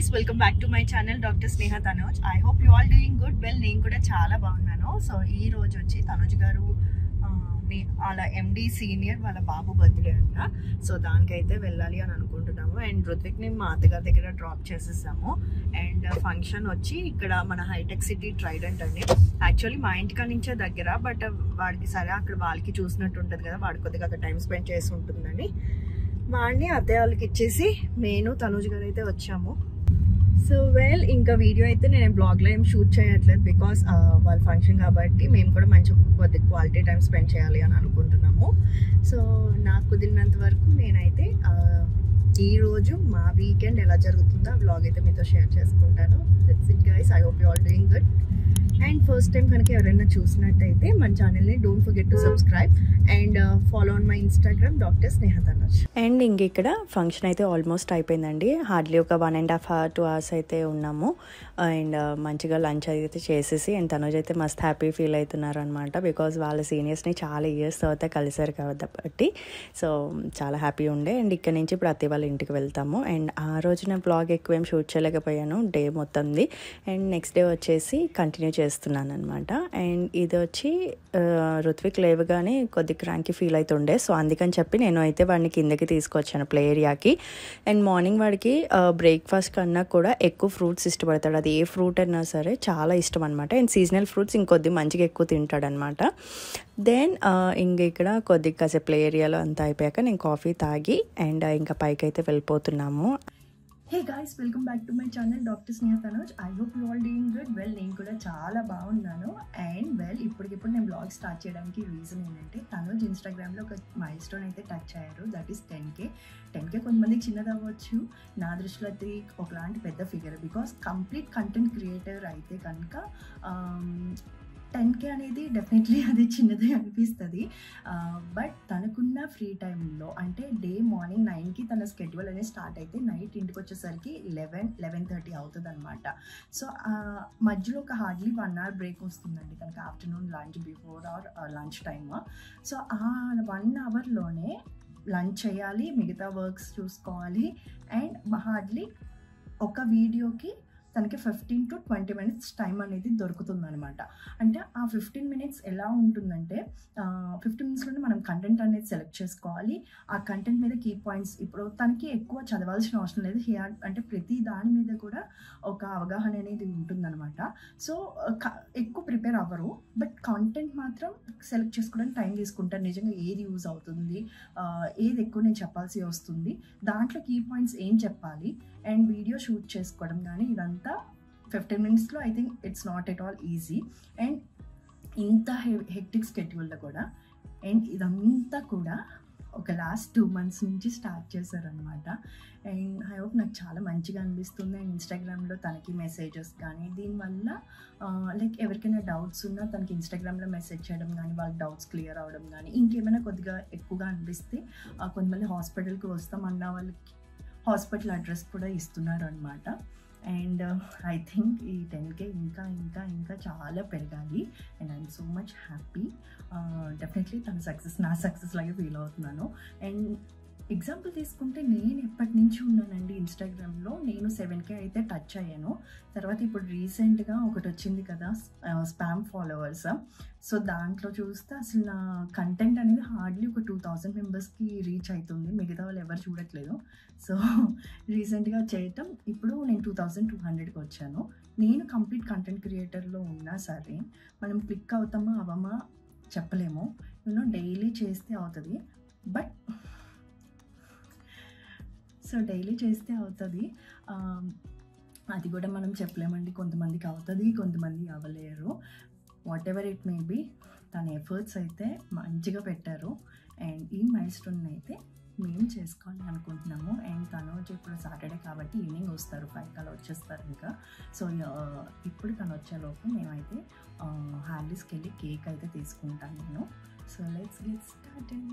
guys, welcome back to my channel Dr. Sneha Tanuj. I hope you all doing good. Well, నేను కూడా చాలా బాగున్నాను. So ఈ రోజు వచ్చి తనుజ్ గారు వాళ్ళ ఎండి సీనియర్ వాళ్ళ బాబు బర్త్డే అంట. సో దానికైతే వెళ్ళాలి అని అనుకుంటున్నాము. అండ్ రుత్విక్ని మా అత్తగారి దగ్గర డ్రాప్ చేసేసాము. అండ్ ఫంక్షన్ వచ్చి ఇక్కడ మన హైటెక్ సిటీ ట్రైడెంట్ అండి. యాక్చువల్లీ మా ఇంటికా నుంచే దగ్గర, బట్ వాడికి సరే అక్కడ వాళ్ళకి చూసినట్టు ఉంటుంది కదా, వాడి కొద్దిగా అక్కడ టైం స్పెండ్ చేసి ఉంటుందని వాడిని అత్తయ్య వాళ్ళకి ఇచ్చేసి నేను తనుజ్ గారు అయితే వచ్చాము. సో వెల్, ఇంకా వీడియో అయితే నేను బ్లాగ్లో ఏం షూట్ చేయట్లేదు, బికాస్ వాళ్ళ ఫంక్షన్ కాబట్టి మేము కూడా మంచి క్వాలిటీ టైం స్పెండ్ చేయాలి అని అనుకుంటున్నాము. సో నాకు కుదిరినంత వరకు నేనైతే ఈరోజు మా వీకెండ్ ఎలా జరుగుతుందో ఆ బ్లాగ్ అయితే మీతో షేర్ చేసుకుంటాను. That's it guys, I hope you all doing good. And first time కనుక ఎవరైనా చూసినట్టయితే మన ఛానల్ని don't forget to subscribe and follow on my Instagram doctor Sneha Tanuj. And ఇంక ఇక్కడ ఫంక్షన్ అయితే ఆల్మోస్ట్ అయిపోయిందండి. హార్డ్లీ ఒక 1.5 hours 2 hours అయితే ఉన్నాము. అండ్ మంచిగా లంచ్ అయితే చేసేసి అండ్ తనుజ్ అయితే మస్త్ హ్యాపీ ఫీల్ అవుతున్నారు అనమాట, బికాజ్ వాళ్ళ సీనియర్స్ని చాలా ఇయర్స్ తర్వాత కలిసారు కాబట్టి. సో చాలా హ్యాపీ ఉండే. అండ్ ఇక్కడ నుంచి ఇప్పుడు అత్తయ్య వాళ్ళ ఇంటికి వెళ్తాము. అండ్ ఆ రోజున బ్లాగ్ ఎక్కువ ఏం షూట్ చేయలేకపోయాను, డే మొత్తంది. అండ్ నెక్స్ట్ డే వచ్చేసి కంటిన్యూ చేస్తున్నాను అనమాట. అండ్ ఇది వచ్చి రుత్విక్ లేవగానే కొద్ది క్రాంకీ ఫీల్ అవుతుండే, సో అందుకని చెప్పి నేను అయితే వాడిని కిందకి తీసుకొచ్చాను ప్లే ఏరియాకి. అండ్ మార్నింగ్ వాడికి బ్రేక్ఫాస్ట్ కన్నా కూడా ఎక్కువ ఫ్రూట్స్ ఇష్టపడతాడు. అది ఏ ఫ్రూట్ అయినా సరే చాలా ఇష్టం అనమాట. అండ్ సీజనల్ ఫ్రూట్స్ ఇంకొద్ది మంచిగా ఎక్కువ తింటాడు అనమాట. దెన్ ఇంక ఇక్కడ కొద్దిగా కాసేపు ప్లే ఏరియాలో అంతా అయిపోయాక నేను కాఫీ తాగి అండ్ ఇంకా పైకి అయితే వెళ్ళిపోతున్నాము. Hey guys, welcome back to my channel doctor Sneha Tanuj. I hope you all doing good. Well, నేను కూడా చాలా బాగున్నాను. అండ్ వెల్, ఇప్పటికిప్పుడు నేను బ్లాగ్ స్టార్ట్ చేయడానికి రీజన్ ఏంటంటే తనుజ్ ఇన్స్టాగ్రామ్లో ఒక మైల్ స్టోన్ అయితే టచ్ అయ్యారు. That is 10K. కొంతమందికి చిన్నది అవ్వచ్చు, నా దృష్టిలో అది ఒకలాంటి పెద్ద figure. Because complete content creator అయితే కనుక 10K అనేది డెఫినెట్లీ అది చిన్నదే అనిపిస్తుంది. బట్ తనకున్న ఫ్రీ టైంలో అంటే డే మార్నింగ్ 9కి తన స్కెడ్యూల్ అనేది స్టార్ట్ అయితే నైట్ ఇంటికి వచ్చేసరికి 11-11:30 అవుతుంది అనమాట. సో మధ్యలో ఒక హార్డ్లీ 1 hour బ్రేక్ వస్తుందండి తనకి, afternoon lunch before or lunch time. So ఆ 1 hourలోనే లంచ్ చేయాలి, మిగతా వర్క్స్ చూసుకోవాలి. అండ్ హార్డ్లీ ఒక వీడియోకి తనకి 15 to 20 minutes టైం అనేది దొరుకుతుందనమాట. అంటే ఆ 15 minutes ఎలా ఉంటుందంటే 15 minutesలోనే మనం కంటెంట్ అనేది సెలెక్ట్ చేసుకోవాలి. ఆ కంటెంట్ మీద కీ పాయింట్స్, ఇప్పుడు తనకి ఎక్కువ చదవాల్సిన అవసరం లేదు. అంటే ప్రతి దాని మీద కూడా ఒక అవగాహన అనేది ఉంటుందన్నమాట. సో ఎక్కువ ప్రిపేర్ అవ్వరు, బట్ కంటెంట్ మాత్రం సెలెక్ట్ చేసుకోవడానికి టైం తీసుకుంటారు. నిజంగా ఏది యూజ్ అవుతుంది, ఏది ఎక్కువ నేను చెప్పాల్సి వస్తుంది, దాంట్లో కీ పాయింట్స్ ఏం చెప్పాలి, అండ్ వీడియో షూట్ చేసుకోవడం కానీ ఇదంతా 15 minutesలో I think it's not at all easy. And ఇంత హెక్టిక్ స్కెడ్యూల్లో కూడా, అండ్ ఇదంతా కూడా ఒక లాస్ట్ 2 months నుంచి స్టార్ట్ చేశారనమాట. అండ్ ఐ హోప్ నాకు చాలా మంచిగా అనిపిస్తుంది. అండ్ ఇన్స్టాగ్రామ్లో తనకి మెసేజెస్ కానీ, దీనివల్ల లైక్ ఎవరికైనా డౌట్స్ ఉన్నా తనకి ఇన్స్టాగ్రామ్లో మెసేజ్ చేయడం కానీ, వాళ్ళ డౌట్స్ క్లియర్ అవ్వడం కానీ, ఇంకేమైనా కొద్దిగా ఎక్కువగా అనిపిస్తే కొంతమంది హాస్పిటల్కి వస్తామన్న వాళ్ళకి హాస్పిటల్ అడ్రస్ కూడా ఇస్తున్నారు అనమాట. అండ్ ఐ థింక్ ఈ 10K ఇంకా ఇంకా ఇంకా చాలా పెరగాలి. And I'm so much happy. Definitely తన సక్సెస్ నా సక్సెస్ లాగే ఫీల్ అవుతున్నాను. అండ్ ఎగ్జాంపుల్ తీసుకుంటే నేను ఎప్పటి నుంచి ఉన్నానండి ఇన్స్టాగ్రామ్లో, నేను 7K అయితే టచ్ అయ్యాను. తర్వాత ఇప్పుడు రీసెంట్గా ఒకటి వచ్చింది కదా, స్పామ్ ఫాలోవర్స్. సో దాంట్లో చూస్తే అసలు నా కంటెంట్ అనేది హార్డ్లీ ఒక 2000 మెంబర్స్కి రీచ్ అవుతుంది. మిగతా వాళ్ళు ఎవరు చూడట్లేదు. సో రీసెంట్గా చేయటం ఇప్పుడు నేను 2200కి వచ్చాను. నేను కంప్లీట్ కంటెంట్ క్రియేటర్లో ఉన్నా సరే మనం క్లిక్ అవుతామా అవ్వమా చెప్పలేము. డైలీ చేస్తే అవుతుంది, బట్ సో డైలీ చేస్తే అవుతుంది, అది కూడా మనం చెప్పలేమండి. కొంతమందికి అవుతుంది, కొంతమంది అవ్వలేరు. Whatever it may be, తన ఎఫర్ట్స్ అయితే మంచిగా పెట్టారు. అండ్ ఈ మైల్ స్టోన్ అయితే మేము చేసుకోవాలి అనుకుంటున్నాము. అండ్ తను ఇప్పుడు సాటర్డే కాబట్టి ఈవినింగ్ వస్తారు, 5 అలా వచ్చేస్తారు ఇంకా. సో ఇప్పుడు తను వచ్చేలోపు మేమైతే హార్లీస్కి వెళ్ళి కేక్ అయితే తీసుకుంటాను నేను. So let's get started.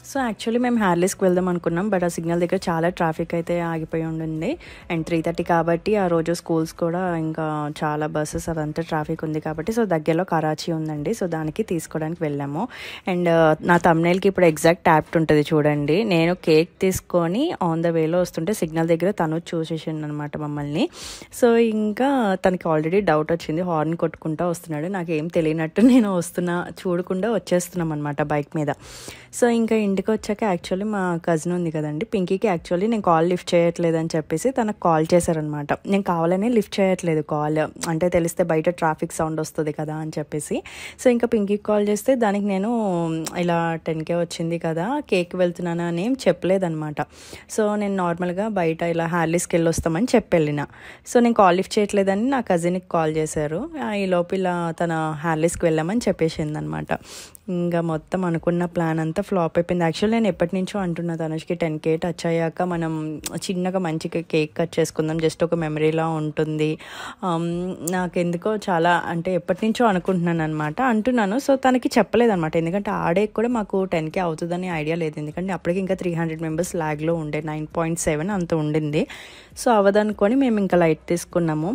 So actually మేము హ్యార్లీస్కి వెళ్దాం అనుకున్నాం, బట్ ఆ సిగ్నల్ దగ్గర చాలా ట్రాఫిక్ అయితే ఆగిపోయి ఉండింది. అండ్ 3:30 కాబట్టి ఆ రోజు స్కూల్స్ కూడా ఇంకా చాలా బస్సెస్ అవంతా ట్రాఫిక్ ఉంది కాబట్టి సో దగ్గరలో కరాచీ ఉందండి. సో దానికి తీసుకోవడానికి వెళ్ళాము. అండ్ నా థంబ్నెయిల్కి ఇప్పుడు ఎగ్జాక్ట్ ట్యాప్ట్ ఉంటుంది చూడండి. నేను కేక్ తీసుకొని ఆన్ ద వేలో వస్తుంటే సిగ్నల్ దగ్గర తను చూసేసిండు అనమాట మమ్మల్ని. సో ఇంకా తనకి ఆల్రెడీ డౌట్ వచ్చింది, హార్న్ కొట్టుకుంటూ వస్తున్నాడు. నాకేం తెలియనట్టు నేను వస్తున్నా చూడకుండా వచ్చేస్తున్నాం అనమాట బైక్ మీద. సో ఇంకా ఇంటికి వచ్చాక యాక్చువల్లీ మా కజిన్ ఉంది కదండి పింకీకి, యాక్చువల్లీ నేను కాల్ లిఫ్ట్ చేయట్లేదని చెప్పేసి తనకు కాల్ చేశారనమాట. నేను కావాలనే లిఫ్ట్ చేయట్లేదు కాల్, అంటే తెలిస్తే బయట ట్రాఫిక్ సౌండ్ వస్తుంది కదా అని చెప్పేసి. సో ఇంకా పింకీకి కాల్ చేస్తే దానికి నేను ఇలా 10K వచ్చింది కదా కేక్ వెళ్తున్నాను అని ఏం చెప్పలేదనమాట. సో నేను నార్మల్గా బయట ఇలా హ్యార్లీస్కి వెళ్ళి వస్తామని చెప్పెళ్ళిన. సో నేను కాల్ లిఫ్ట్ చేయట్లేదని నా కజిన్కి కాల్ చేశారు. ఈ లోపు ఇలా తన హ్యార్లీస్కి వెళ్ళామని చెప్పేసింది అనమాట. ఇంకా మొత్తం అనుకున్న ప్లాన్ అంతా ఫ్లాప్ అయిపోయింది. యాక్చువల్లీ నేను ఎప్పటి నుంచో అంటున్నా తనుష్కి 10K టచ్ అయ్యాక మనం చిన్నగా మంచిగా కేక్ కట్ చేసుకుందాం, జస్ట్ ఒక మెమరీలా ఉంటుంది. నాకెందుకో చాలా అంటే ఎప్పటి నుంచో అనుకుంటున్నాను అనమాట అంటున్నాను. సో తనకి చెప్పలేదన్నమాట, ఎందుకంటే ఆ డే కూడా మాకు 10K అవుతుందని ఐడియా లేదు. ఎందుకంటే అప్పటికి ఇంకా 300 మెంబర్స్ ల్యాగ్లో ఉండే 9.7 అంత ఉండింది. సో అవదనుకొని మేము ఇంకా లైట్ తీసుకున్నాము.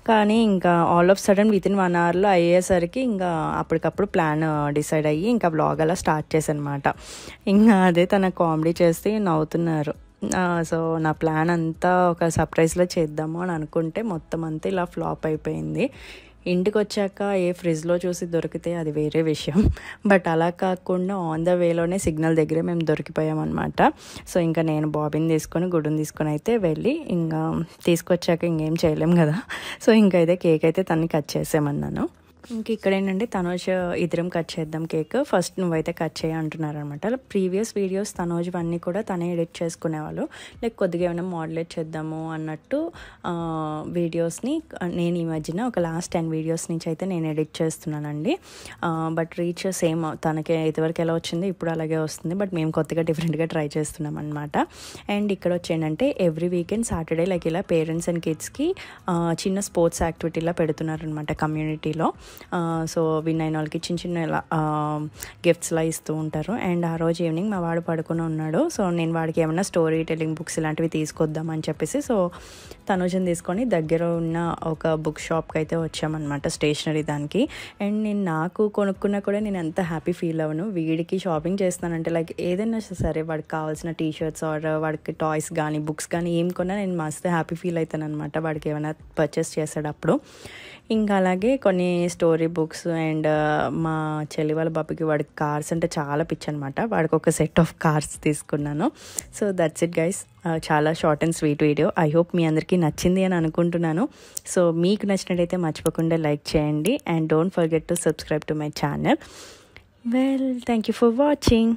కానీ ఇంకా ఆల్ ఆఫ్ సడన్ వితిన్ 1 అవర్లో అయ్యేసరికి ఇంకా అప్పటికప్పుడు ప్లాన్ డిసైడ్ అయ్యి ఇంకా వ్లాగ్ అలా స్టార్ట్ చేశానమాట. ఇంకా అదే తన కామెడీ చేస్తే నవ్వుతున్నారు. సో నా ప్లాన్ అంతా ఒక సర్ప్రైజ్లో చేద్దాము అని అనుకుంటే మొత్తం అంతా ఇలా ఫ్లాప్ అయిపోయింది. ఇంటికి వచ్చాక ఏ ఫ్రిడ్జ్లో చూసి దొరికితే అది వేరే విషయం, బట్ అలా కాకుండా ఆన్ ద వేలోనే సిగ్నల్ దగ్గరే మేము దొరికిపోయామన్నమాట. సో ఇంకా నేను బాబీని తీసుకొని గుడ్డుని తీసుకొని అయితే వెళ్ళి ఇంకా తీసుకొచ్చాక ఇంకేం చేయలేం కదా. సో ఇంకా అయితే కేక్ అయితే తనని కట్ చేసామన్నాను. ఇంక ఇక్కడ ఏంటంటే తనోజ్ ఇద్దరం కట్ చేద్దాం కేక్, ఫస్ట్ నువ్వైతే కట్ చేయ అంటున్నారు అనమాట. ప్రీవియస్ వీడియోస్ తనోజ్ అన్నీ కూడా తనే ఎడిట్ చేసుకునేవాళ్ళు, లైక్ కొద్దిగా ఏమైనా మోడలేట్ చేద్దాము అన్నట్టు వీడియోస్ని నేను ఈ మధ్యన ఒక లాస్ట్ 10 వీడియోస్ నుంచి అయితే నేను ఎడిట్ చేస్తున్నానండి. బట్ రీచ్ సేమ్ తనకి ఇదివరకు ఎలా వచ్చింది ఇప్పుడు అలాగే వస్తుంది, బట్ మేము కొత్తగా డిఫరెంట్గా ట్రై చేస్తున్నాం అనమాట. అండ్ ఇక్కడ వచ్చేంటంటే ఎవ్రీ వీకెండ్ సాటర్డే లైక్ ఇలా పేరెంట్స్ అండ్ కిడ్స్కి చిన్న స్పోర్ట్స్ యాక్టివిటీలా పెడుతున్నారనమాట కమ్యూనిటీలో. సో విన్ అయిన వాళ్ళకి చిన్న చిన్న ఇలా గిఫ్ట్స్లా ఇస్తూ ఉంటారు. అండ్ ఆ రోజు ఈవినింగ్ మా వాడు పడుకుని ఉన్నాడు. సో నేను వాడికి ఏమన్నా స్టోరీ టెల్లింగ్ బుక్స్ ఇలాంటివి తీసుకొద్దామని చెప్పేసి సో తనుజని తీసుకొని దగ్గర ఉన్న ఒక బుక్ షాప్కి అయితే వచ్చామన్నమాట, స్టేషనరీ దానికి. అండ్ నేను నాకు కొనుక్కున్నా కూడా నేను ఎంత హ్యాపీ ఫీల్ అవ్వను. వీడికి షాపింగ్ చేస్తానంటే లైక్ ఏదైనా సరే వాడికి కావాల్సిన టీషర్ట్స్ ఆర్ వాడికి టాయ్స్ కానీ బుక్స్ కానీ ఏం కొన్నా నేను మస్తు హ్యాపీ ఫీల్ అవుతాను అనమాట వాడికి ఏమైనా పర్చేస్ చేసేటప్పుడు. ఇంకా అలాగే కొన్ని స్టోరీ బుక్స్ అండ్ మా చెల్లి వాళ్ళ బాబుకి వాడికి కార్స్ అంటే చాలా పిచ్చి అనమాట, వాడికి ఒక సెట్ ఆఫ్ కార్స్ తీసుకున్నాను. సో దట్స్ ఇట్ గైస్, చాలా short and sweet video. I hope మీ అందరికీ నచ్చింది అని అనుకుంటున్నాను. సో మీకు నచ్చినట్టయితే మర్చిపోకుండా లైక్ చేయండి and don't forget to subscribe to my channel. Well, thank you for watching.